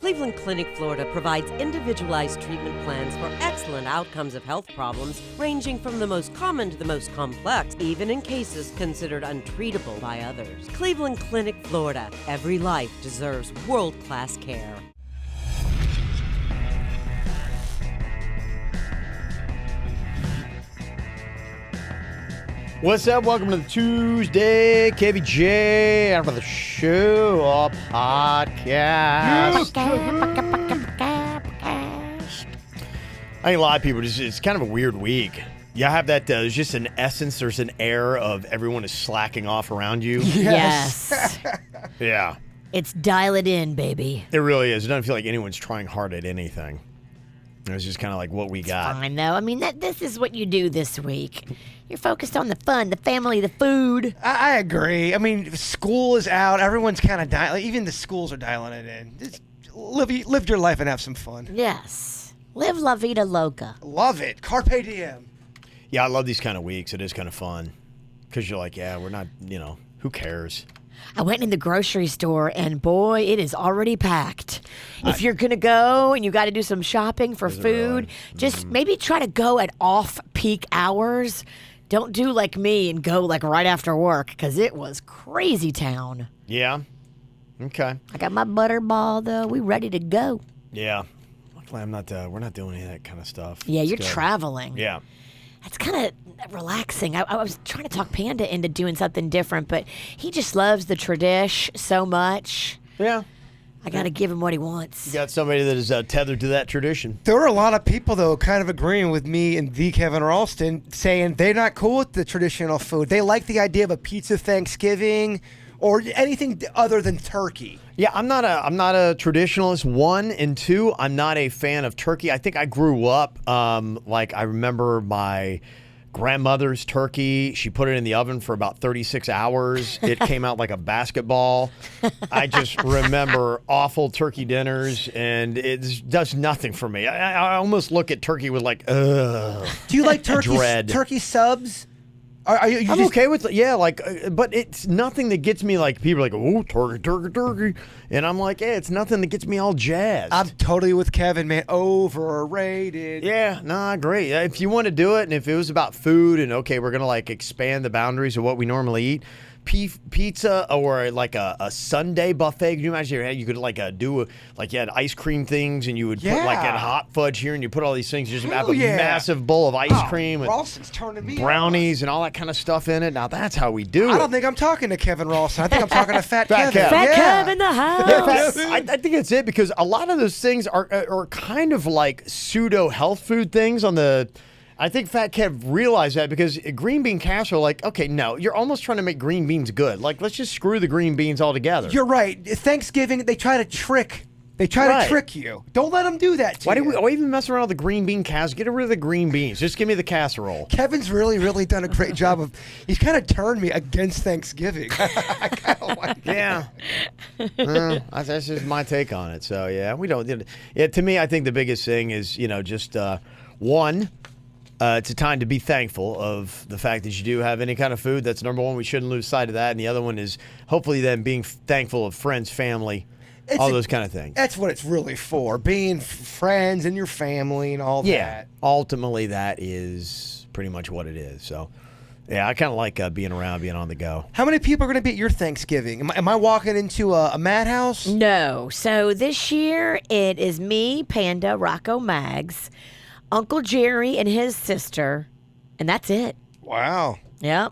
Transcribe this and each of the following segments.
Cleveland Clinic, Florida provides individualized treatment plans for excellent outcomes of health problems ranging from the most common to the most complex, even in cases considered untreatable by others. Cleveland Clinic, Florida. Every life deserves world-class care. What's up? Welcome to the Tuesday KVJ After the Show Podcast. I think a lot of people, it's kind of a weird week. You have that, there's just an essence, there's an air of everyone is slacking off around you. Yes. Yeah. It's dial it in, baby. It really is. It doesn't feel like anyone's trying hard at anything. It's just kind of like what we got. Fine, though. I mean, this is what you do this week. You're focused on the fun, the family, the food. I agree. I mean, school is out. Everyone's kind of dialing. Even the schools are dialing it in. Just live your life and have some fun. Yes. Live La Vida Loca. Love it. Carpe diem. Yeah, I love these kind of weeks. It is kind of fun. Because you're like, yeah, we're not, who cares? I went in the grocery store, and boy, it is already packed. If you're going to go and you got to do some shopping for food, just maybe try to go at off-peak hours. Don't do like me and go like right after work, because it was crazy town. Yeah. Okay. I got my butterball, though. We ready to go. Yeah. Luckily, we're not doing any of that kind of stuff. Yeah, It's you're good. traveling. Yeah. It's kind of relaxing. I was trying to talk Panda into doing something different, but he just loves the tradish so much. Yeah. I got to give him what he wants. You got somebody that is tethered to that tradition. There are a lot of people, though, kind of agreeing with me and the Kevin Ralston, saying they're not cool with the traditional food. They like the idea of a pizza Thanksgiving or anything other than turkey. Yeah, I'm not a traditionalist. 1 and 2, I'm not a fan of turkey. I think I grew up I remember my grandmother's turkey. She put it in the oven for about 36 hours. It came out like a basketball. I just remember awful turkey dinners, and it does nothing for me. I almost look at turkey with like, ugh. Do you like turkey subs? Are you I'm just, okay with but it's nothing that gets me like people are like, oh, turkey, and I'm like, it's nothing that gets me all jazzed. I'm totally with Kevin, man. Overrated. Yeah, no, I agree. If you want to do it, and if it was about food, and okay, we're gonna like expand the boundaries of what we normally eat. Pizza or like a Sunday buffet. Can you imagine you could like you had ice cream things, and you would put like a hot fudge here, and you put all these things. You just have a massive bowl of ice cream with Ralston's turning me brownies and all that kind of stuff in it. Now that's how we do it. I don't think I'm talking to Kevin Ralston. I think I'm talking to Fat Kevin. Fat Kev in the house. I think it's it, because a lot of those things are kind of like pseudo health food things on the. I think Fat Kev realized that, because green bean casserole, like, okay, no, you're almost trying to make green beans good. Like, let's just screw the green beans altogether. You're right. Thanksgiving, they try to trick. They try to trick you. Don't let them do that to you. Why even mess around with the green bean casserole? Get rid of the green beans. Just give me the casserole. Kevin's really, really done a great job of. He's kind of turned me against Thanksgiving. I kind of like that. Yeah. That's just my take on it. So yeah, we don't. Yeah, to me, I think the biggest thing is just one. It's a time to be thankful of the fact that you do have any kind of food. That's number one. We shouldn't lose sight of that. And the other one is hopefully then being thankful of friends, family, all those kind of things. That's what it's really for, being friends and your family and all that. Yeah, ultimately that is pretty much what it is. So, yeah, I kind of like being around, being on the go. How many people are going to be at your Thanksgiving? Am I walking into a madhouse? No. So this year it is me, Panda, Rocco, Mags, Uncle Jerry and his sister, and that's it. Wow. Yep.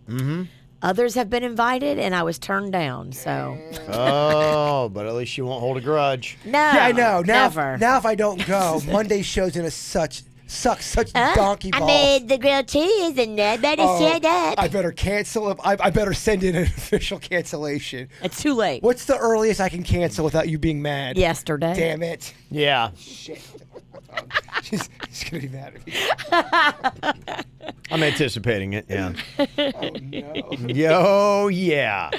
Mm-hmm. Others have been invited, and I was turned down, so. Oh, but at least you won't hold a grudge. No, Yeah, I know. Never. Now if I don't go, Monday's show's going to suck such donkey balls. I made the grilled cheese, and I better shut up. I better cancel it. I better send in an official cancellation. It's too late. What's the earliest I can cancel without you being mad? Yesterday. Damn it. Yeah. Shit. She's going to be mad at me. I'm anticipating it, yeah. Oh, no. Yo, yeah.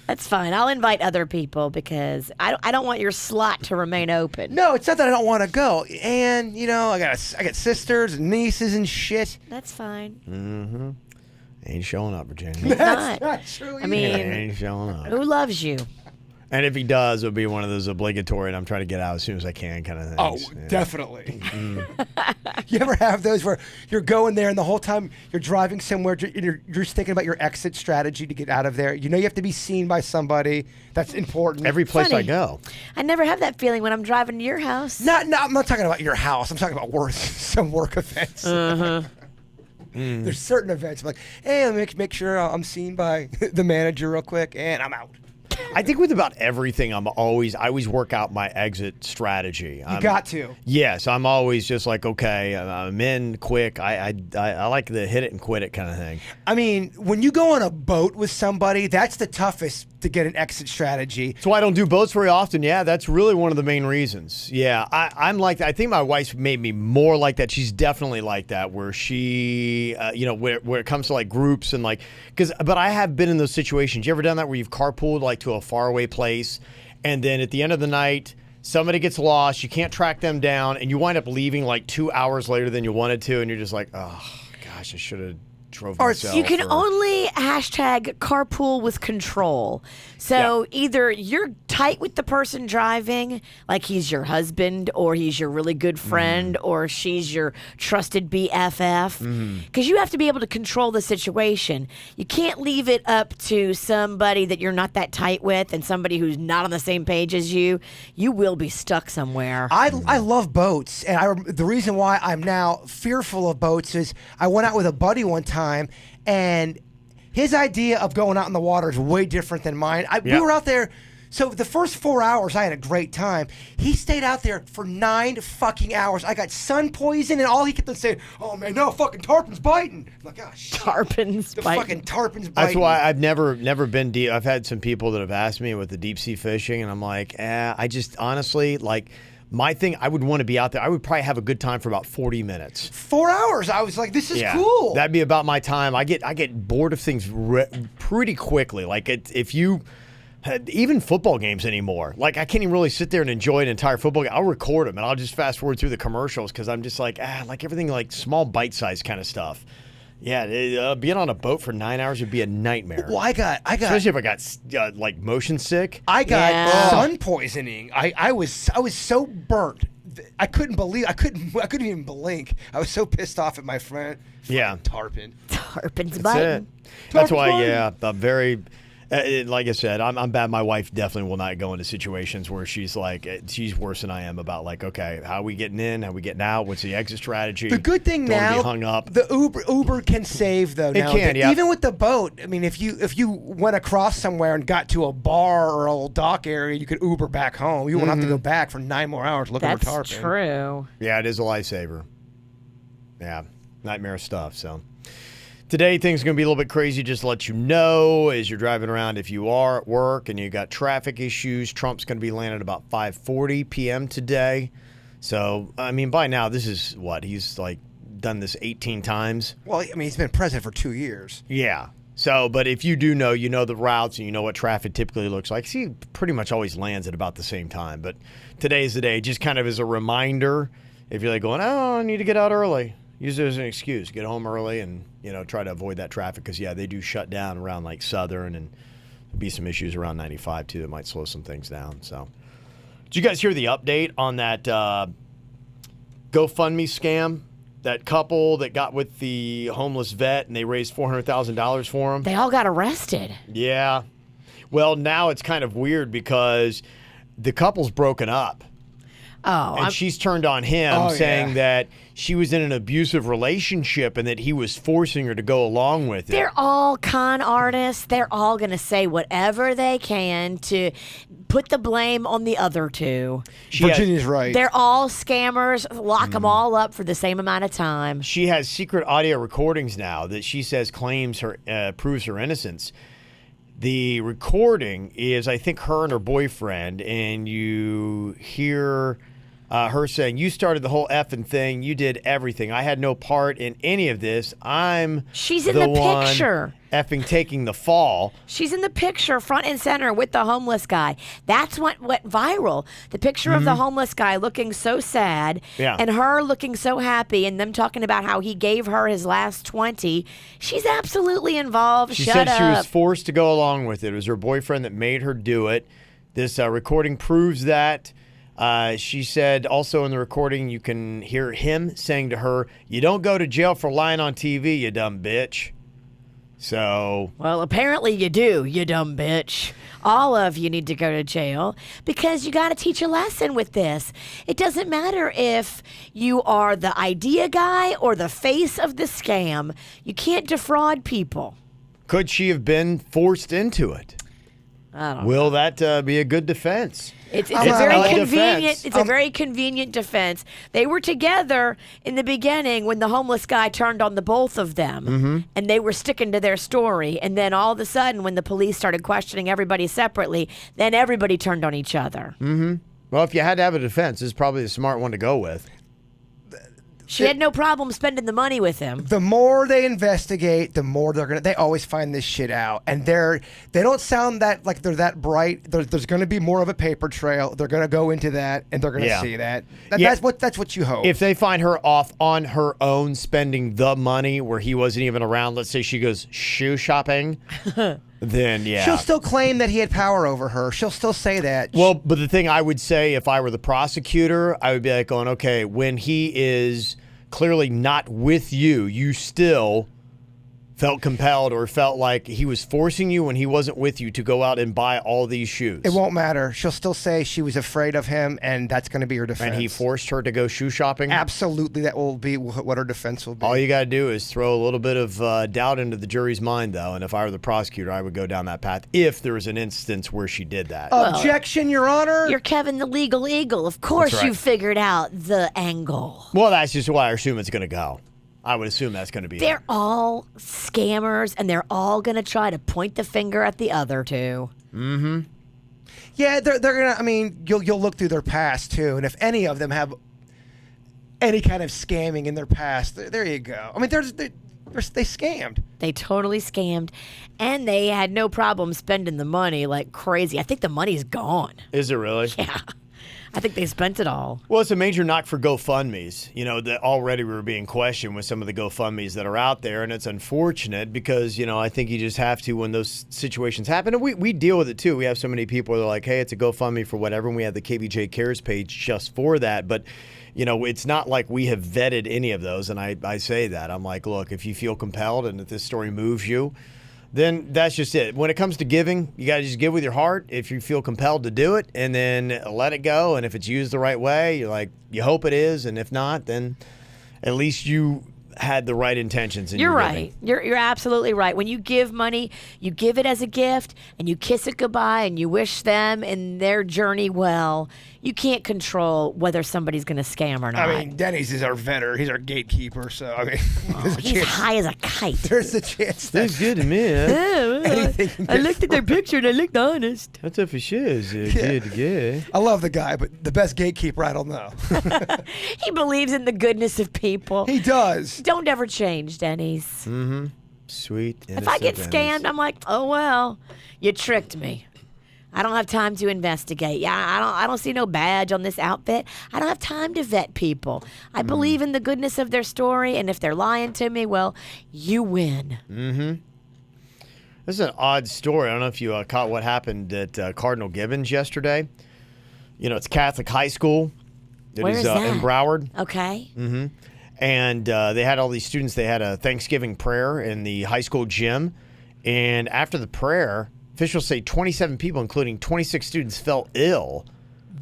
That's fine. I'll invite other people because I don't want your slot to remain open. No, it's not that I don't want to go. And, I got sisters and nieces and shit. That's fine. Mm-hmm. Ain't showing up, Virginia. It's That's not. not true. I mean, Ain't showing up. who loves you? And if he does, it'll be one of those obligatory, and I'm trying to get out as soon as I can kind of things. Oh, definitely. You ever have those where you're going there and the whole time you're driving somewhere, you're just thinking about your exit strategy to get out of there? You know you have to be seen by somebody. That's important. Every place Funny. I go. I never have that feeling when I'm driving to your house. No, I'm not talking about your house. I'm talking about some work events. There's certain events I'm like, hey, let me make sure I'm seen by the manager real quick, and I'm out. I think with about everything, I always work out my exit strategy. You got to. Yes, I'm always just like, okay, I'm in quick. I like the hit it and quit it kind of thing. I mean, when you go on a boat with somebody, that's the toughest to get an exit strategy. So I don't do boats very often. Yeah, that's really one of the main reasons. Yeah, I'm like that. I think my wife's made me more like that. She's definitely like that, where she, where it comes to like groups and like, but I have been in those situations. You ever done that where you've carpooled like to a faraway place, and then at the end of the night, somebody gets lost, you can't track them down, and you wind up leaving like 2 hours later than you wanted to, and you're just like, oh gosh, I should have drove myself. You can only hashtag carpool with control. So either you're tight with the person driving, like he's your husband, or he's your really good friend, or she's your trusted BFF. Because you have to be able to control the situation. You can't leave it up to somebody that you're not that tight with and somebody who's not on the same page as you. You will be stuck somewhere. I love boats, and the reason why I'm now fearful of boats is I went out with a buddy one time, and his idea of going out in the water is way different than mine. We were out there, so the first 4 hours I had a great time. He stayed out there for 9 fucking hours. I got sun poison, and all he kept on saying, "Oh man, no, fucking tarpon's biting." I'm like, "Oh shit, Tarpon's the biting. fucking tarpon's biting." That's why I've never been deep. I've had some people that have asked me with the deep sea fishing, and I'm like, I just honestly like. My thing, I would want to be out there. I would probably have a good time for about 40 minutes. 4 hours. I was like, "This is cool." That'd be about my time. I get bored of things pretty quickly. Like if you even football games anymore. Like I can't even really sit there and enjoy an entire football game. I'll record them and I'll just fast forward through the commercials because I'm just like like everything like small bite-sized kind of stuff. Yeah, being on a boat for 9 hours would be a nightmare. Well, I got, especially if I got like motion sick. I got sun poisoning. I was so burnt. I couldn't even blink. I was so pissed off at my friend. Tarpon. Tarpon's biting. That's why. I'm very. Like I said, I'm bad. My wife definitely will not go into situations where she's worse than I am about like, okay, how are we getting in? How are we getting out? What's the exit strategy? The good thing Don't now, be hung up. the Uber can save though. It can, yeah. Even with the boat, I mean, if you went across somewhere and got to a bar or a little dock area, you could Uber back home. You won't have to go back for 9 more hours looking for tarpon. That's true. Yeah, it is a lifesaver. Yeah, nightmare stuff. So. Today, things are going to be a little bit crazy, just to let you know, as you're driving around. If you are at work and you got traffic issues, Trump's going to be landing about 5:40 p.m. today. So, I mean, by now, this is what? He's, like, done this 18 times? Well, I mean, he's been president for 2 years. Yeah. So, but if you do know, you know the routes and you know what traffic typically looks like. See, pretty much always lands at about the same time. But today's the day, just kind of as a reminder, if you're like going, I need to get out early. Use it as an excuse. Get home early and, try to avoid that traffic because, they do shut down around, like, Southern and there'll be some issues around 95, too, that might slow some things down. So, did you guys hear the update on that GoFundMe scam? That couple that got with the homeless vet and they raised $400,000 for him? They all got arrested. Yeah. Well, now it's kind of weird because the couple's broken up. Oh, and she's turned on him saying that she was in an abusive relationship and that he was forcing her to go along with it. They're all con artists. They're all going to say whatever they can to put the blame on the other two. Virginia's right. They're all scammers. Lock them all up for the same amount of time. She has secret audio recordings now that she says proves her innocence. The recording is, I think, her and her boyfriend, and you hear her saying, "You started the whole effing thing. You did everything. I had no part in any of this. She's in the picture. Effing taking the fall." She's in the picture, front and center, with the homeless guy. That's what went viral. The picture of the homeless guy looking so sad, and her looking so happy, and them talking about how he gave her his last 20. She's absolutely involved. She Shut said up. she was forced to go along with it. It was her boyfriend that made her do it. This recording proves that. She said also in the recording, you can hear him saying to her, "You don't go to jail for lying on TV, you dumb bitch." So. Well, apparently you do, you dumb bitch. All of you need to go to jail because you got to teach a lesson with this. It doesn't matter if you are the idea guy or the face of the scam. You can't defraud people. Could she have been forced into it? I don't know. Will that be a good defense? It's It's a very not a convenient. defense. It's a very convenient defense. They were together in the beginning when the homeless guy turned on the both of them, and they were sticking to their story. And then all of a sudden, when the police started questioning everybody separately, then everybody turned on each other. Well, if you had to have a defense, this is probably a smart one to go with. She had no problem spending the money with him. The more they investigate, the more they always find this shit out. And they don't sound that like they're that bright. There's going to be more of a paper trail. They're going to go into that, and they're going to see that. That's what you hope. If they find her off on her own spending the money where he wasn't even around, let's say she goes shoe shopping, then yeah. She'll still claim that he had power over her. She'll still say that. Well, but the thing I would say if I were the prosecutor, I would be like going, okay, when he is clearly not with you, you still felt compelled or felt like he was forcing you when he wasn't with you to go out and buy all these shoes. It won't matter. She'll still say she was afraid of him, and that's going to be her defense. And he forced her to go shoe shopping? Absolutely, that will be what her defense will be. All you got to do is throw a little bit of doubt into the jury's mind, though. And if I were the prosecutor, I would go down that path if there was an instance where she did that. Objection, Your Honor. You're Kevin the Legal Eagle. Of course That's right. you figured out the angle. Well, that's just why I assume it's going to go. I would assume that's going to be They're all scammers, and they're all going to try to point the finger at the other two. Yeah, they're gonna. I mean, you'll look through their past too, and if any of them have any kind of scamming in their past, there you go. I mean, they scammed. They totally scammed, and they had no problem spending the money like crazy. I think the money's gone. Is it really? Yeah. I think they spent it all. Well, it's a major knock for GoFundMes. You know, that already we were being questioned with some of the GoFundMes that are out there, and it's unfortunate because, you know, I think you just have to when those situations happen. And we deal with it, too. We have so many people that are like, hey, it's a GoFundMe for whatever, and we have the KVJ Cares page just for that. But, you know, it's not like we have vetted any of those, and I say that. I'm like, look, if you feel compelled and if this story moves you, then that's just it. When it comes to giving, you got to just give with your heart if you feel compelled to do it, and then let it go. And if it's used the right way, you hope it is, and if not, then at least you had the right intentions in You're your right. giving. You're absolutely right. When you give money, you give it as a gift, and you kiss it goodbye, and you wish them and their journey well. You can't control whether somebody's going to scam or not. I mean, Denny's is our vendor. He's our gatekeeper. So I mean, He's high as a kite. there's a chance. That's good to me. Huh? Anything I looked at their picture and I looked honest. That's up for sure. Good. I love the guy, but the best gatekeeper, I don't know. He believes in the goodness of people. He does. Don't ever change, Denny's. Sweet. If I get scammed, I'm like, oh well, you tricked me. I don't have time to investigate. Yeah, I don't see no badge on this outfit. I don't have time to vet people. I believe in the goodness of their story, and if they're lying to me, well, you win. This is an odd story. I don't know if you caught what happened at Cardinal Gibbons yesterday. You know, it's Catholic high school. Where is that? In Broward. Okay. And they had all these students. They had a Thanksgiving prayer in the high school gym. And after the prayer, officials say 27 people, including 26 students, fell ill.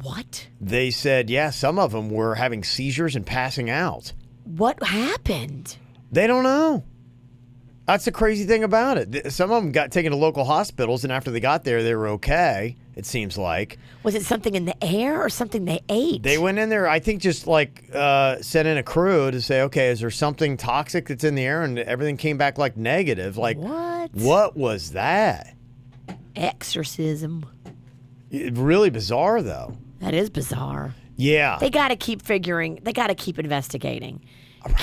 What? They said, yeah, some of them were having seizures and passing out. What happened? They don't know. That's the crazy thing about it. Some of them got taken to local hospitals, and after they got there, they were okay, it seems like. Was it something in the air or something they ate? They went in there, I think, just like sent in a crew to say, okay, is there something toxic that's in the air? And everything came back like negative. Like, what was that? Exorcism. Really bizarre, though. That is bizarre. Yeah. They got to keep investigating.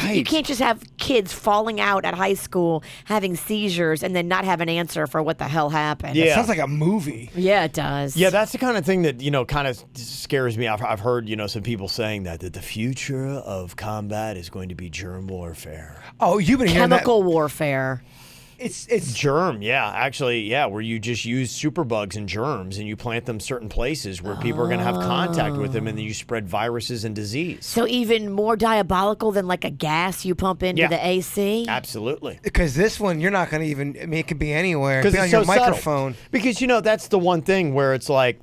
Right. You can't just have kids falling out at high school, having seizures, and then not have an answer for what the hell happened. Yeah. Sounds like a movie. Yeah, it does. Yeah, that's the kind of thing that, you know, kind of scares me. I've heard, you know, some people saying that the future of combat is going to be germ warfare. Oh, you've been hearing that. Chemical warfare. It's germ, yeah. Actually, yeah, where you just use superbugs and germs and you plant them certain places where people are going to have contact with them and then you spread viruses and disease. So even more diabolical than like a gas you pump into the AC? Absolutely. because this one you're not going to even. I mean, it could be anywhere. It could Because be on it's your so subtle. microphone. Because, that's the one thing where it's like,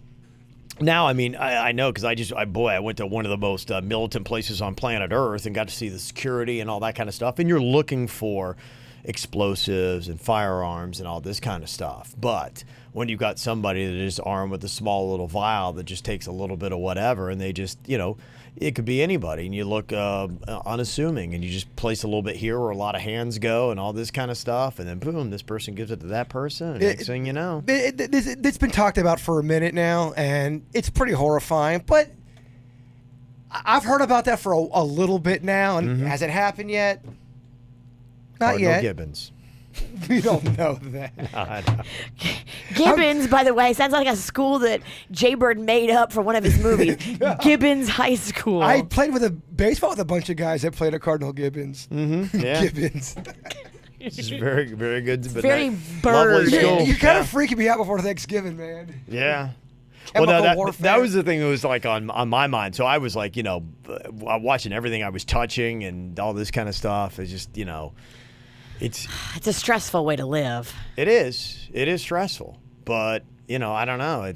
now, I mean, I know because I went to one of the most militant places on planet Earth and got to see the security and all that kind of stuff. And you're looking for explosives and firearms and all this kind of stuff. But when you've got somebody that is armed with a small little vial that just takes a little bit of whatever and they just, it could be anybody. And you look unassuming and you just place a little bit here where a lot of hands go and all this kind of stuff. And then, boom, this person gives it to that person. And next thing you know. It's been talked about for a minute now, and it's pretty horrifying. But I've heard about that for a little bit now, and has it happened yet? Not Cardinal yet. Gibbons. We don't know that. I know. Gibbons, by the way, sounds like a school that Jaybird made up for one of his movies. Gibbons High School. I played with baseball with a bunch of guys that played at Cardinal Gibbons. Yeah. Gibbons. It's very, very good. But very lovely bird. school. You're kind of freaking me out before Thanksgiving, man. Yeah. Chemical That warfare. was the thing that was like on my mind. So I was like, watching everything I was touching and all this kind of stuff. It's just, It's a stressful way to live. it is stressful, but I don't know.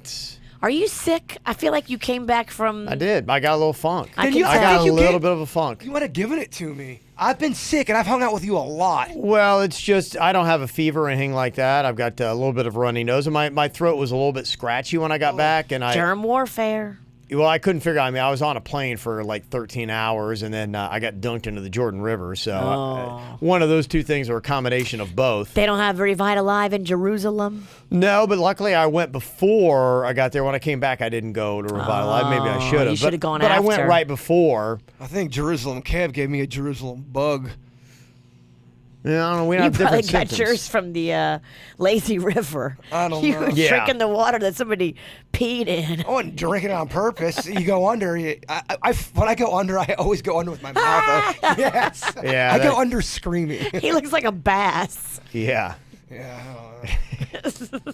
Are you sick? I feel like you came back from. I did. I got a little funk. I I can tell. got a You little get- bit of a funk. You would have given it to me. I've been sick, and I've hung out with you a lot. Well, it's just I don't have a fever or anything like that. I've got a little bit of a runny nose, and my throat was a little bit scratchy when I got back, and Germ warfare. Well, I couldn't figure out. I mean, I was on a plane for like 13 hours, and then I got dunked into the Jordan River. So one of those two things are a combination of both. They don't have Revitalive in Jerusalem. No, but luckily I went before I got there. When I came back, I didn't go to Revitalive. Maybe I should have. you should have gone but I went after. right before. I think Jerusalem Kev gave me a Jerusalem bug. Yeah, I don't know. We You have probably different got symptoms. yours from the lazy river. I don't You know. were Yeah. drinking the water that somebody peed in. I wasn't drinking it on purpose. You go under. When I go under, I always go under with my mouth. Yes. Yeah, I go that- under screaming. He looks like a bass. Yeah. Yeah. I don't know.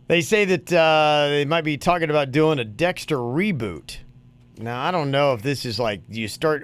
They say that they might be talking about doing a Dexter reboot. Now, I don't know if this is like you start.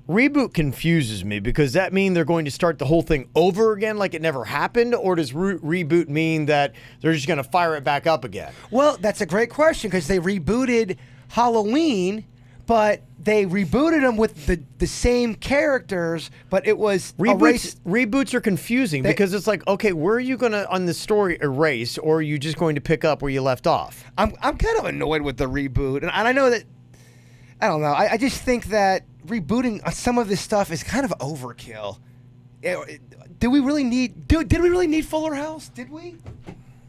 Reboot confuses me because that mean they're going to start the whole thing over again like it never happened, or does reboot mean that they're just going to fire it back up again? Well, that's a great question because they rebooted Halloween, but they rebooted them with the same characters, but it was erased. Reboots are confusing because it's like, okay, where are you going to on the story erase, or are you just going to pick up where you left off? I'm kind of annoyed with the reboot, and I know that. I don't know. I just think that rebooting some of this stuff is kind of overkill. Did we really need? Did we really need Fuller House? Did we?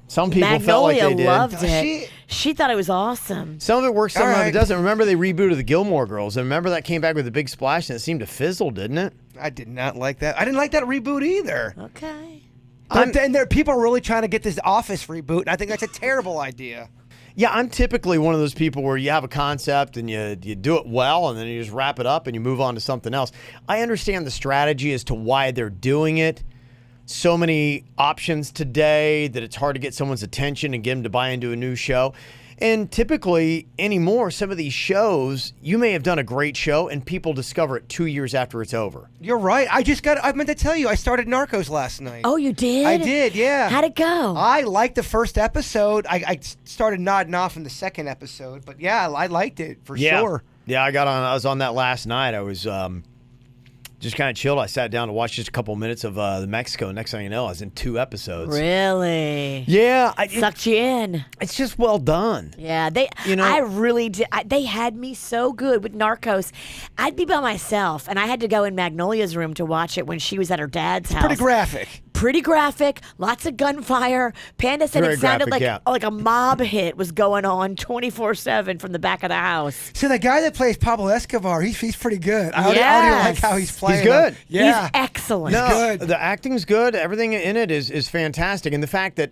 Some people felt like Magnolia they did. loved Does it. She thought it was awesome. Some of it works, some All of it right. doesn't. Remember they rebooted the Gilmore Girls, and remember that came back with a big splash, and it seemed to fizzle, didn't it? I did not like that. I didn't like that reboot either. Okay. And there, people are really trying to get this Office reboot, and I think that's a terrible idea. Yeah, I'm typically one of those people where you have a concept and you do it well, and then you just wrap it up and you move on to something else. I understand the strategy as to why they're doing it. So many options today that it's hard to get someone's attention and get them to buy into a new show. And typically anymore, some of these shows, you may have done a great show and people discover it 2 years after it's over. You're right. I meant to tell you, I started Narcos last night. Oh, you did? I did, yeah. How'd it go? I liked the first episode. I started nodding off in the second episode, but yeah, I liked it for sure. Yeah, I was on that last night. I was just kind of chilled. I sat down to watch just a couple minutes of the Mexico. Next thing you know, I was in 2 episodes. Really? Yeah, Sucked you in. it's just well done. Yeah, You know- I really did. They had me so good with Narcos. I'd be by myself, and I had to go in Magnolia's room to watch it when she was at her dad's house. Pretty graphic. Pretty graphic, lots of gunfire. Panda said Very it sounded graphic, like a mob hit was going on 24/7 from the back of the house. So the guy that plays Pablo Escobar, he's pretty good. I already Yes. like how he's playing. good. him. Yeah. He's excellent. No, good. the acting's good. Everything in it is fantastic. And the fact that,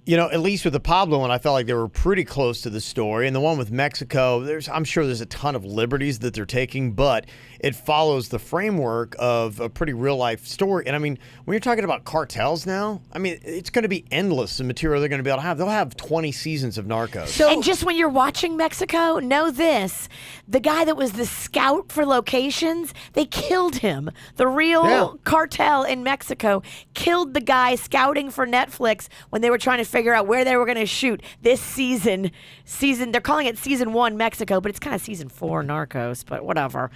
at least with the Pablo one, I felt like they were pretty close to the story. And the one with Mexico, I'm sure there's a ton of liberties that they're taking, but it follows the framework of a pretty real life story. And I mean, when you're talking about cartels now, I mean, it's going to be endless, the material they're going to be able to have. They'll have 20 seasons of Narcos. And just when you're watching Mexico, know this. The guy that was the scout for locations, they killed him. The real cartel in Mexico killed the guy scouting for Netflix when they were trying to figure out where they were going to shoot this season. They're calling it season 1 Mexico, but it's kind of season 4 Narcos, but whatever.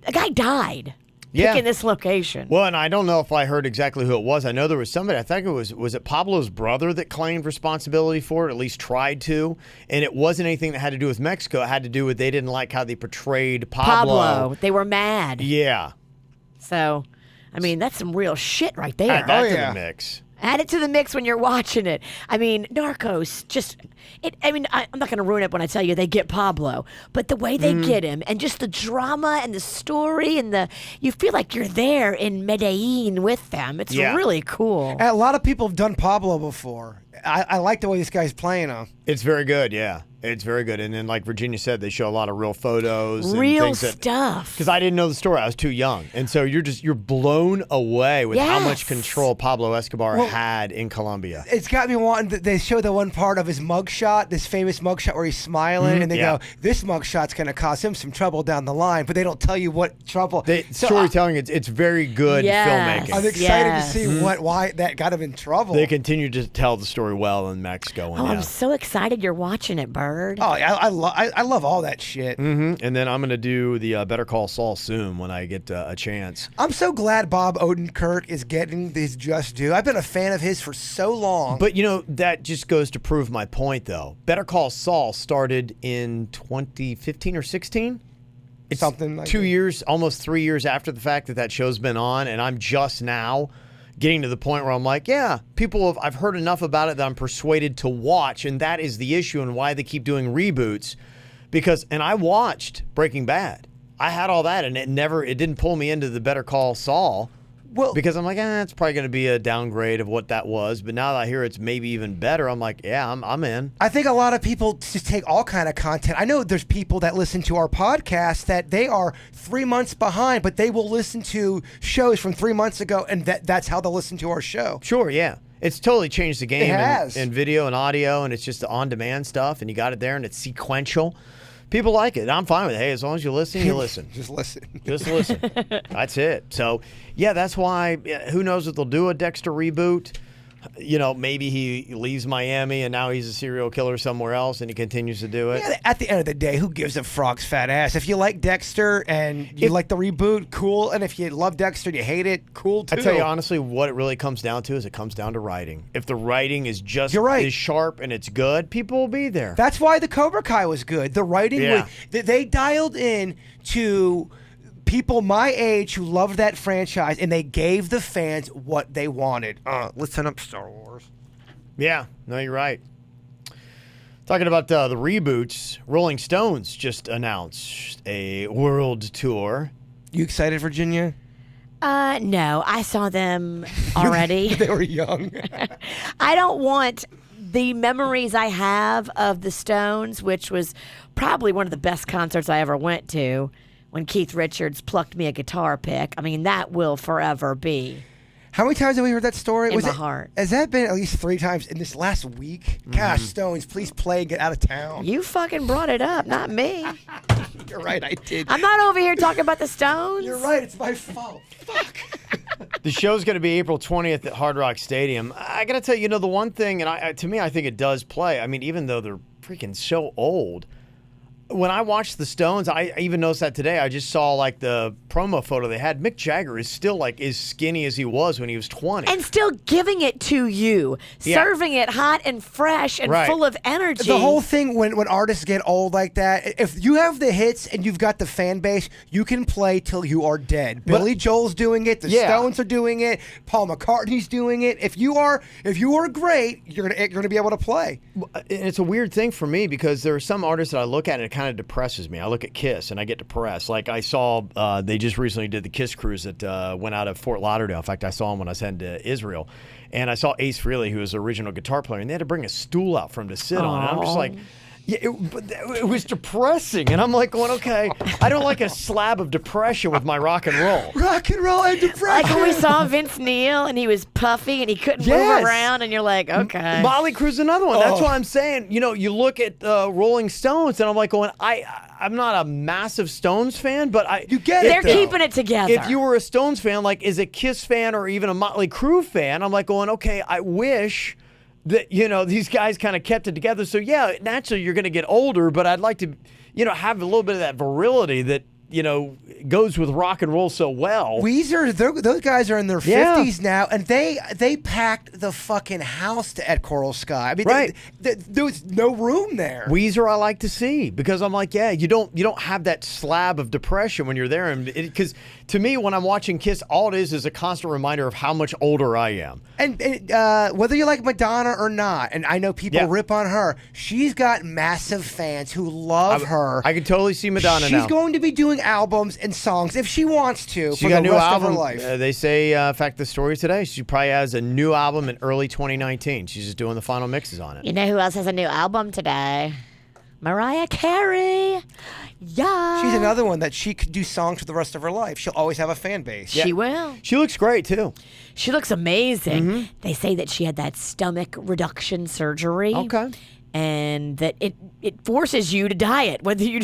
A guy died picking this location. Well, and I don't know if I heard exactly who it was. I know there was somebody, I think it was it Pablo's brother that claimed responsibility for it, at least tried to. And it wasn't anything that had to do with Mexico. It had to do with they didn't like how they portrayed Pablo. They were mad. Yeah. So, I mean, that's some real shit right there. Add that to the mix. Add it to the mix when you're watching it. I mean, Narcos, I'm not going to ruin it when I tell you they get Pablo, but the way they get him and just the drama and the story and you feel like you're there in Medellin with them. It's really cool. And a lot of people have done Pablo before. I like the way this guy's playing him. It's very good, yeah. It's very good. And then, like Virginia said, they show a lot of real photos. Real and stuff. Because I didn't know the story. I was too young. And so you're blown away with how much control Pablo Escobar had in Colombia. It's got me wanting, they show the one part of his mugshot, this famous mugshot where he's smiling, and they go, this mugshot's going to cause him some trouble down the line, but they don't tell you what trouble. Storytelling, it's very good filmmaking. I'm excited to see why that got him in trouble. They continue to tell the story well in Mexico. And I'm so excited you're watching it, Bird. Oh, I love all that shit. Mm-hmm. And then I'm going to do the Better Call Saul soon when I get a chance. I'm so glad Bob Odenkirk is getting his just due. I've been a fan of his for so long. But, that just goes to prove my point, though. Better Call Saul started in 2015 or 16? It's something like 2 years, almost 3 years after the fact that show's been on, and I'm just now getting to the point where I'm like, I've heard enough about it that I'm persuaded to watch, and that is the issue and why they keep doing reboots. And I watched Breaking Bad. I had all that, and it didn't pull me into the Better Call Saul. Well, because I'm like, it's probably going to be a downgrade of what that was. But now that I hear it's maybe even better, I'm like, I'm in. I think a lot of people just take all kind of content. I know there's people that listen to our podcast that they are 3 months behind, but they will listen to shows from 3 months ago, and that's how they'll listen to our show. Sure, yeah. It's totally changed the game. It has. In video and audio, and it's just the on-demand stuff, and you got it there, and it's sequential. People like it. I'm fine with it. Hey, as long as you listen, you listen. Just listen. Just listen. That's it. So, that's why, who knows if they'll do a Dexter reboot. Maybe he leaves Miami and now he's a serial killer somewhere else and he continues to do it. Yeah, at the end of the day, who gives a frog's fat ass? If you like Dexter and you like the reboot, cool. And if you love Dexter and you hate it, cool too. I tell you honestly, what it really comes down to is it comes down to writing. If the writing is just as sharp and it's good, people will be there. That's why the Cobra Kai was good. The writing, they dialed in to people my age who loved that franchise, and they gave the fans what they wanted. Listen up, Star Wars. Yeah, no, you're right. Talking about the reboots, Rolling Stones just announced a world tour. You excited, Virginia? No, I saw them already. They were young. I don't want the memories I have of the Stones, which was probably one of the best concerts I ever went to, when Keith Richards plucked me a guitar pick. I mean, that will forever be. How many times have we heard that story? In my heart. Has that been at least 3 times in this last week? Gosh, Stones, please play and get out of town. You fucking brought it up, not me. You're right, I did. I'm not over here talking about the Stones. You're right, it's my fault. Fuck. The show's going to be April 20th at Hard Rock Stadium. I got to tell you, the one thing, and to me, I think it does play. I mean, even though they're freaking so old, when I watched the Stones, I even noticed that today. I just saw the promo photo they had. Mick Jagger is still as skinny as he was when he was 20. And still giving it to you. Serving it hot and fresh and full of energy. The whole thing when artists get old like that, if you have the hits and you've got the fan base, you can play till you are dead. Billy Joel's doing it. The Stones are doing it. Paul McCartney's doing it. If you are great, you're gonna be able to play. And it's a weird thing for me because there are some artists that I look at and it kind of depresses me. I look at Kiss and I get depressed. Like I saw they just recently did the Kiss cruise that went out of Fort Lauderdale. In fact, I saw him when I was heading to Israel. And I saw Ace Frehley, who was the original guitar player, and they had to bring a stool out for him to sit on. And I'm just like, Yeah, it was depressing, and I'm like going, okay, I don't like a slab of depression with my rock and roll. Rock and roll and depression. Like when we saw Vince Neil and he was puffy and he couldn't move around, and you're like, okay. Molly Cruz, another one. That's why I'm saying, you look at Rolling Stones, and I'm like going, I'm not a massive Stones fan, but you get it. They're keeping it together. If you were a Stones fan, like as a Kiss fan or even a Motley Crue fan, I'm like going, okay, I wish that, these guys kind of kept it together. So, yeah, naturally you're going to get older, but I'd like to, have a little bit of that virility that, goes with rock and roll so well. Weezer, those guys are in their 50s now, and they packed the fucking house at Coral Sky. I mean, there was no room there. Weezer, I like to see, because I'm like, yeah, you don't have that slab of depression when you're there, and because to me, when I'm watching Kiss, all it is a constant reminder of how much older I am. And whether you like Madonna or not, and I know people rip on her, she's got massive fans who love her. I can totally see Madonna now. She's going to be doing albums and songs if she wants to she for got the a new rest album. of her life. They say, in fact, the story today, she probably has a new album in early 2019. She's just doing the final mixes on it. You know who else has a new album today? Mariah Carey. Yeah. She's another one that she could do songs for the rest of her life. She'll always have a fan base. She will. She looks great, too. She looks amazing. They say that she had that stomach reduction surgery. Okay. And that it forces you to diet, whether you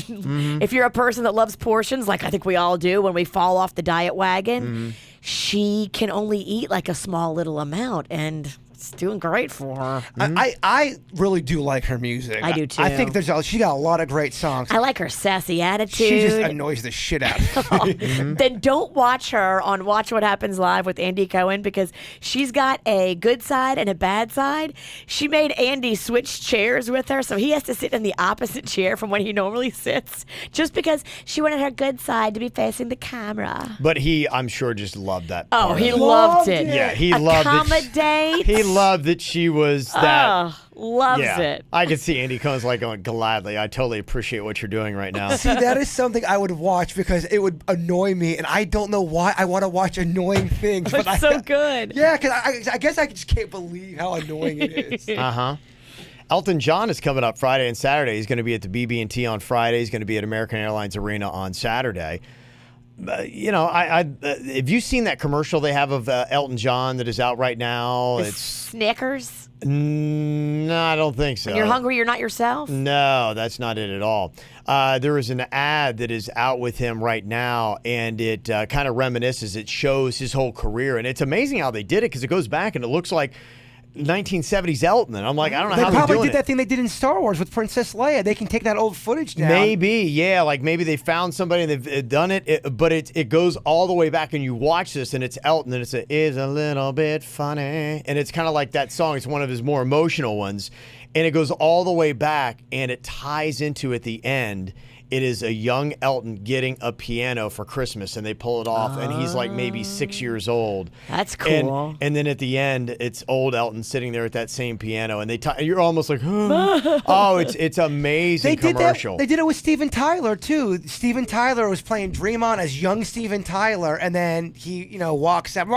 if you're a person that loves portions, like I think we all do when we fall off the diet wagon. She can only eat like a small little amount, and it's doing great for her. I really do like her music. I do too. I think she got a lot of great songs. I like her sassy attitude. She just annoys the shit out of me. Then don't watch her on Watch What Happens Live with Andy Cohen, because she's got a good side and a bad side. She made Andy switch chairs with her, so he has to sit in the opposite chair from when he normally sits, just because she wanted her good side to be facing the camera. But he, I'm sure, just loved that. Oh, part he of it. loved it. Yeah, he loved it. Accommodate. He loved that she was that. Oh, loves it. I could see Andy Cohen's like going, gladly. I totally appreciate what you're doing right now. See, that is something I would watch because it would annoy me, and I don't know why I want to watch annoying things. But it's so good. Yeah, because I guess I just can't believe how annoying it is. Elton John is coming up Friday and Saturday. He's going to be at the BB&T on Friday. He's going to be at American Airlines Arena on Saturday. Have you seen that commercial they have of Elton John that is out right now? It's Snickers. No, I don't think so. When you're hungry, you're not yourself? No, that's not it at all. There is an ad that is out with him right now, and it kind of reminisces. It shows his whole career, and it's amazing how they did it, because it goes back and it looks like 1970s Elton, and I'm like, I don't know how they're doing it. They probably did that thing they did in Star Wars with Princess Leia. They can take that old footage now. Maybe, yeah, like maybe they found somebody and they've done it, but it goes all the way back, and you watch this, and it's Elton, and it's a little bit funny, and it's kind of like that song. It's one of his more emotional ones, and it goes all the way back, and it ties into at the end. It is a young Elton getting a piano for Christmas, and they pull it off, and he's like maybe 6 years old. That's cool. And then at the end, it's old Elton sitting there at that same piano, and you're almost like, oh, it's amazing commercial. They did it with Steven Tyler too. Steven Tyler was playing Dream On as young Steven Tyler, and then he, walks up.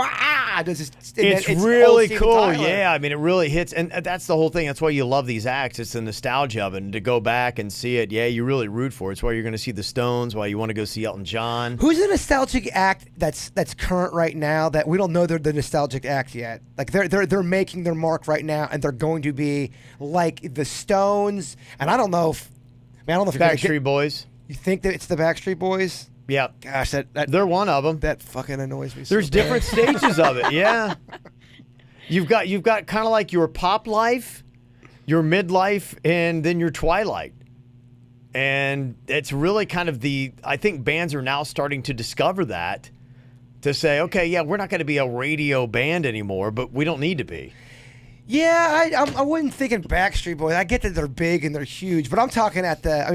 It's really cool. Yeah, I mean, it really hits, and that's the whole thing. That's why you love these acts. It's the nostalgia of it, and to go back and see it. Yeah, you really root for it. It's why you're going to see the Stones, why you want to go see Elton John. Who's a nostalgic act that's current right now that we don't know they're the nostalgic act yet? Like they're making their mark right now, and they're going to be like the Stones. And I don't know if Backstreet Boys. You think that it's the Backstreet Boys? Yeah. Gosh, that they're one of them. That fucking annoys me. There's different stages of it. Yeah. You've got kind of like your pop life, your midlife, and then your twilight. And it's really kind of I think bands are now starting to discover that, to say, okay, yeah, we're not going to be a radio band anymore, but we don't need to be. Yeah, I wasn't thinking Backstreet Boys. I get that they're big and they're huge, but I'm talking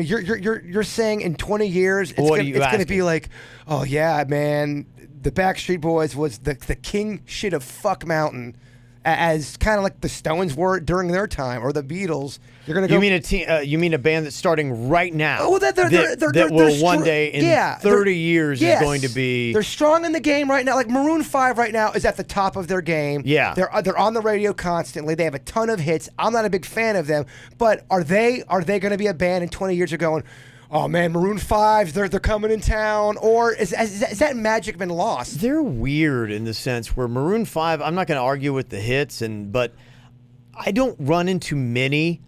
you're saying in 20 years it's going to be like, oh yeah, man, the Backstreet Boys was the king shit of fuck mountain. as kind of like the Stones were during their time, or the Beatles. You're gonna go. You mean a band that's starting right now? Oh, that will one day in 30 years is going to be. They're strong in the game right now. Like Maroon 5 right now is at the top of their game. Yeah, they're on the radio constantly. They have a ton of hits. I'm not a big fan of them, but are they going to be a band in 20 years? You're going, oh man, Maroon 5, they're coming in town, or is that magic been lost? They're weird in the sense where Maroon 5. I'm not going to argue with the hits, but I don't run into many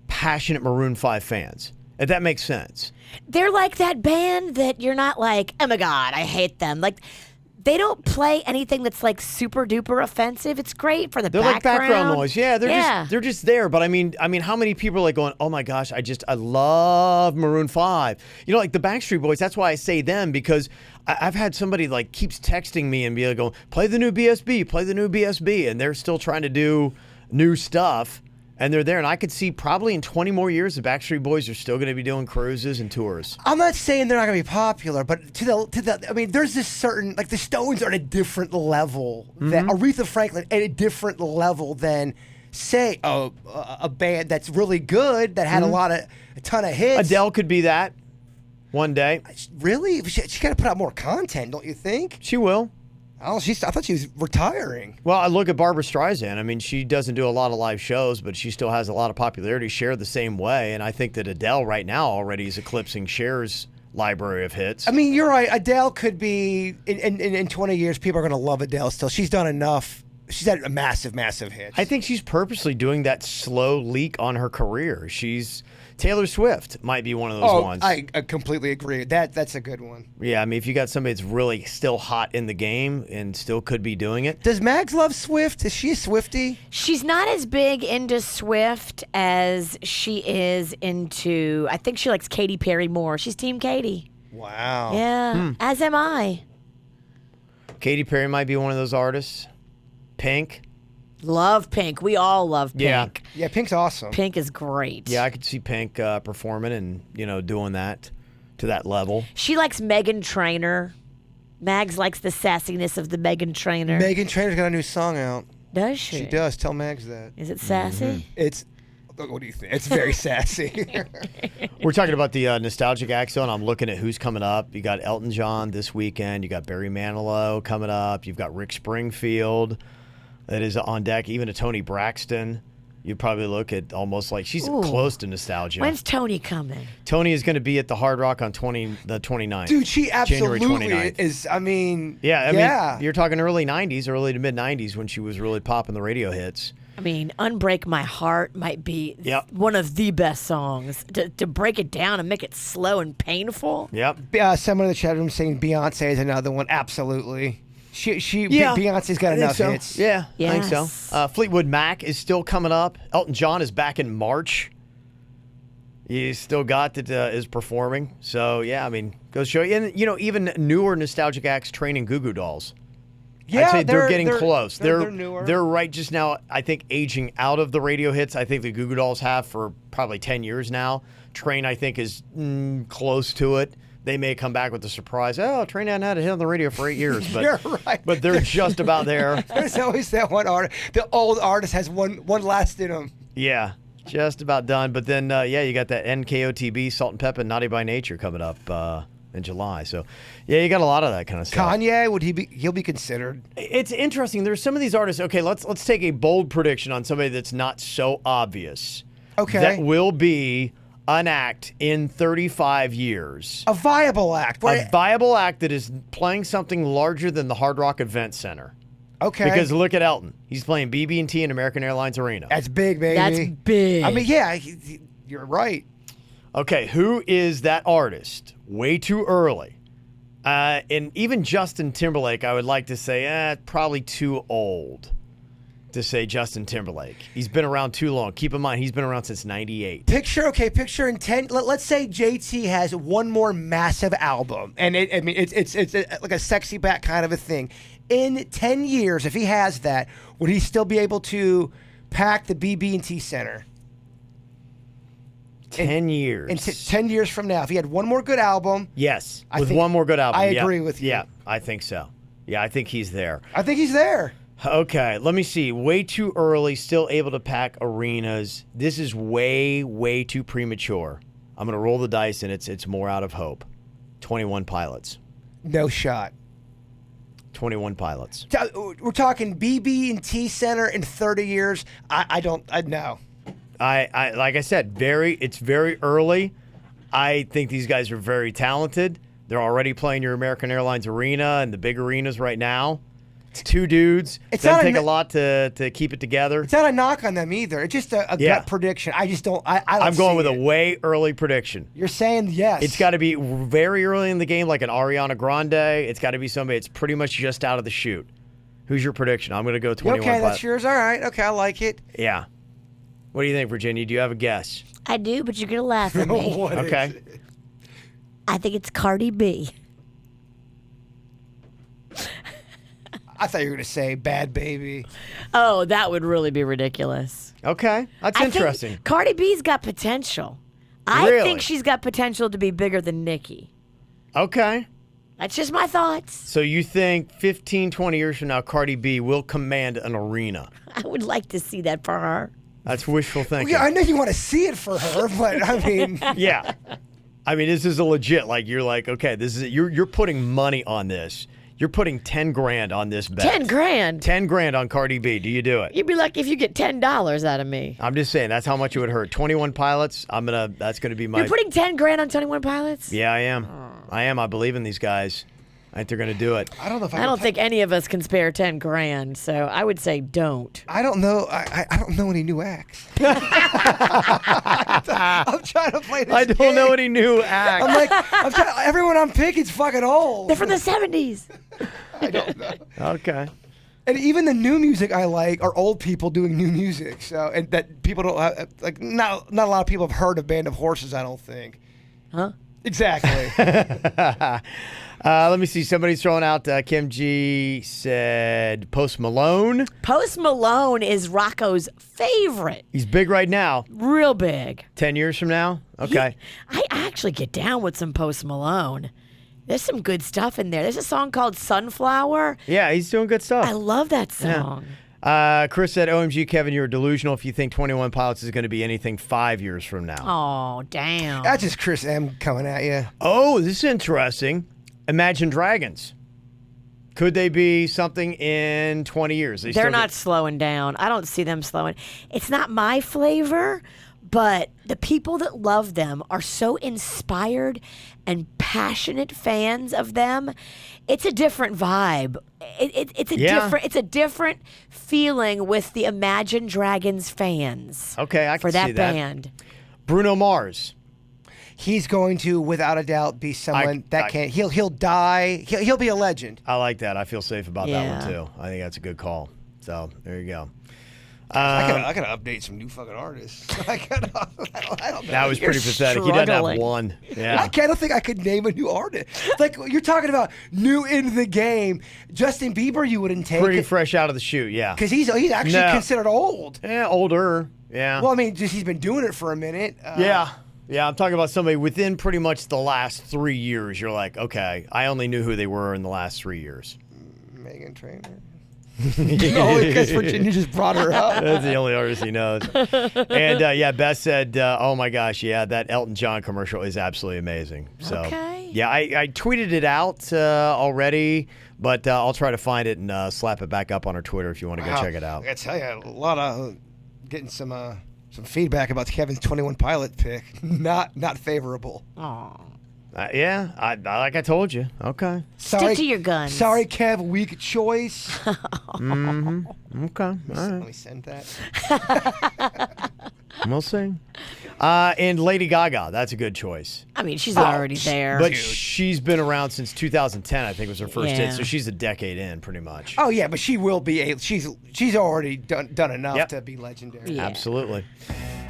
passionate Maroon 5 fans, if that makes sense. They're like that band that you're not like, oh my God, I hate them. Like, they don't play anything that's like super duper offensive. It's great for the background. They're like background noise. Yeah, they're just there. But I mean, how many people are like going, oh my gosh, I love Maroon 5. You know, like the Backstreet Boys. That's why I say them, because I've had somebody like keeps texting me and be like, going, play the new BSB, and they're still trying to do new stuff. And they're there, and I could see probably in 20 more years, the Backstreet Boys are still going to be doing cruises and tours. I'm not saying they're not going to be popular, but I mean, there's this certain, like the Stones are at a different level than Aretha Franklin at a different level than, say, a band that's really good that had a ton of hits. Adele could be that one day. Really? She got to put out more content, don't you think? She will. Oh, I thought she was retiring. Well, I look at Barbra Streisand. I mean, she doesn't do a lot of live shows, but she still has a lot of popularity. Cher the same way, and I think that Adele right now already is eclipsing Cher's library of hits. I mean, you're right. Adele could be in 20 years. People are going to love Adele still. She's done enough. She's had a massive hits. I think she's purposely doing that slow leak on her career. Taylor Swift might be one of those ones. I completely agree. That's a good one. Yeah, I mean, if you got somebody that's really still hot in the game and still could be doing it. Does Mags love Swift? Is she a Swiftie? She's not as big into Swift as she is into, I think she likes Katy Perry more. She's Team Katy. Wow. Yeah, as am I. Katy Perry might be one of those artists. Pink. Love Pink. We all love Pink. Yeah, Pink's awesome. Pink is great. Yeah, I could see Pink performing and, doing that to that level. She likes Meghan Trainor. Mags likes the sassiness of the Meghan Trainor. Meghan Trainor's got a new song out. Does she? She does. Tell Mags that. Is it sassy? It's, what do you think? It's very sassy. We're talking about the Nostalgic Act Zone. I'm looking at who's coming up. You got Elton John this weekend. You got Barry Manilow coming up. You've got Rick Springfield that is on deck. Even a Toni Braxton. You probably look at almost like she's close to nostalgia. When's Toni coming? Toni is going to be at the Hard Rock on the 29th. Dude, she absolutely January 29th. is. I mean, I mean, you're talking early 90s, early to mid 90s when she was really popping the radio hits. I mean, Unbreak My Heart might be one of the best songs. To break it down and make it slow and painful. Yep. Someone in the chat room saying Beyonce is another one. Absolutely. Beyonce's got enough hits. Yeah, yes. I think so. Fleetwood Mac is still coming up. Elton John is back in March. He's still got that is performing. So, yeah, I mean, goes to show you. And, even newer nostalgic acts training Goo Goo Dolls. Yeah, I'd say they're getting close. They're newer. They're right just now, I think, aging out of the radio hits. I think the Goo Goo Dolls have for probably 10 years now. Train, I think, is close to it. They may come back with a surprise. Oh, Train hadn't had a hit on the radio for 8 years. But, you're right. But they're just about there. There's always that one artist. The old artist has one last in them. Yeah, just about done. But then, you got that NKOTB, Salt and Pepper, Naughty by Nature coming up in July. So, yeah, you got a lot of that kind of stuff. Kanye, he'll be considered. It's interesting. There's some of these artists. Okay, let's take a bold prediction on somebody that's not so obvious. Okay. That will be an act in 35 years. A viable act. A viable act that is playing something larger than the Hard Rock Event Center. Okay. Because look at Elton. He's playing BB&T in American Airlines Arena. That's big, baby. That's big. I mean, yeah, you're right. Okay, who is that artist? Way too early. And even Justin Timberlake, I would like to say, probably too old to say Justin Timberlake. He's been around too long. Keep in mind, he's been around since 98. Picture in 10. Let's say JT has one more massive album, and it's like a sexy back kind of a thing. In 10 years, if he has that, would he still be able to pack the BB&T Center? 10 years. In 10 years from now, if he had one more good album. Yes, one more good album. I agree with you. Yeah, I think so. Yeah, I think he's there. I think he's there. Okay, let me see. Way too early, still able to pack arenas. This is way, way too premature. I'm going to roll the dice, and it's more out of hope. 21 Pilots. No shot. 21 Pilots. We're talking BB&T Center in 30 years. I know. I like I said, it's very early. I think these guys are very talented. They're already playing your American Airlines Arena and the big arenas right now. It's two dudes. It doesn't take a lot to keep it together. It's not a knock on them either. It's just a gut prediction. I just don't. I'm going with a way early prediction. You're saying yes. It's got to be very early in the game, like an Ariana Grande. It's got to be somebody that's pretty much just out of the chute. Who's your prediction? I'm going to go 21. Okay, that's yours. All right. Okay, I like it. Yeah. What do you think, Virginia? Do you have a guess? I do, but you're going to laugh at me. Okay. I think it's Cardi B. I thought you were going to say Bad Baby. Oh, that would really be ridiculous. Okay. That's interesting. Cardi B's got potential. I think she's got potential to be bigger than Nicki. Okay. That's just my thoughts. So you think 15, 20 years from now, Cardi B will command an arena? I would like to see that for her. That's wishful thinking. Well, yeah, I know you want to see it for her, but I mean... Yeah. I mean, this is a legit, you're like, okay, this is you're putting money on this. You're putting 10 grand on this bet. 10 grand? 10 grand on Cardi B. Do you do it? You'd be lucky if you get $10 out of me. I'm just saying, that's how much it would hurt. 21 Pilots, that's going to be my... You're putting 10 grand on 21 Pilots? Yeah, I am. I believe in these guys. I think they're going to do it. I don't know if I don't think any of us can spare 10 grand, so I would say don't. I don't know. I don't know any new acts. I'm trying to play this I don't game. know any new acts. I'm like, everyone I'm picking's fucking old. They're from the 70s. I don't know. Okay. And even the new music I like are old people doing new music. So, and that people don't have, not a lot of people have heard of Band of Horses, I don't think. Huh? Exactly. Let me see. Somebody's throwing out, Kim G said Post Malone. Post Malone is Rocco's favorite. He's big right now. Real big. 10 years from now? Okay. I actually get down with some Post Malone. There's some good stuff in there. There's a song called Sunflower. Yeah, he's doing good stuff. I love that song. Yeah. Chris said, OMG, Kevin, you're delusional if you think 21 Pilots is going to be anything 5 years from now. Oh, damn. That's just Chris M coming at you. Oh, this is interesting. Imagine Dragons. Could they be something in 20 years? They're not slowing down. I don't see them slowing. It's not my flavor, but the people that love them are so inspired and passionate fans of them. It's a different vibe. It's a different feeling with the Imagine Dragons fans. Okay, I can for that see that. band. Bruno Mars. He's going to, without a doubt, be someone he'll die. He'll be a legend. I like that. I feel safe about that one too. I think that's a good call. So there you go. I gotta update some new fucking artists. I don't know. That was pretty pathetic. He doesn't have one. Yeah. I don't think I could name a new artist. Like you're talking about new into the game. Justin Bieber, you wouldn't take. Pretty fresh out of the chute, yeah. Because he's actually considered old. Yeah, older. Yeah. Well, I mean, he's been doing it for a minute. Yeah, I'm talking about somebody within pretty much the last 3 years. You're like, okay, I only knew who they were in the last 3 years. Megan Trainor. No, because Virginia just brought her up. That's the only artist he knows. And Beth said, oh my gosh, yeah, that Elton John commercial is absolutely amazing. So, yeah, I tweeted it out already, but I'll try to find it and slap it back up on our Twitter if you want to go check it out. I tell you, a lot of getting some feedback about Kevin's 21 Pilot pick. Not favorable. Aww. I like I told you. Okay. Stick to your guns. Sorry, Kev. Weak choice. Mm-hmm. Okay. All right. Let me send that. We'll see. And Lady Gaga. That's a good choice. I mean, she's already there. But she's been around since 2010. I think was her first hit. So she's a decade in, pretty much. Oh yeah, but she will be. She's already done enough to be legendary. Yeah. Absolutely.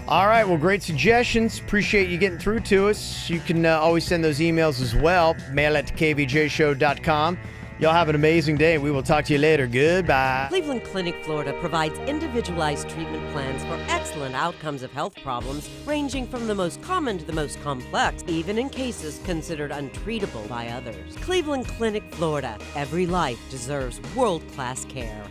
All right, well, great suggestions. Appreciate you getting through to us. You can always send those emails as well. Mail at kvjshow.com. Y'all have an amazing day. We will talk to you later. Goodbye. Cleveland Clinic, Florida provides individualized treatment plans for excellent outcomes of health problems ranging from the most common to the most complex, even in cases considered untreatable by others. Cleveland Clinic, Florida. Every life deserves world-class care.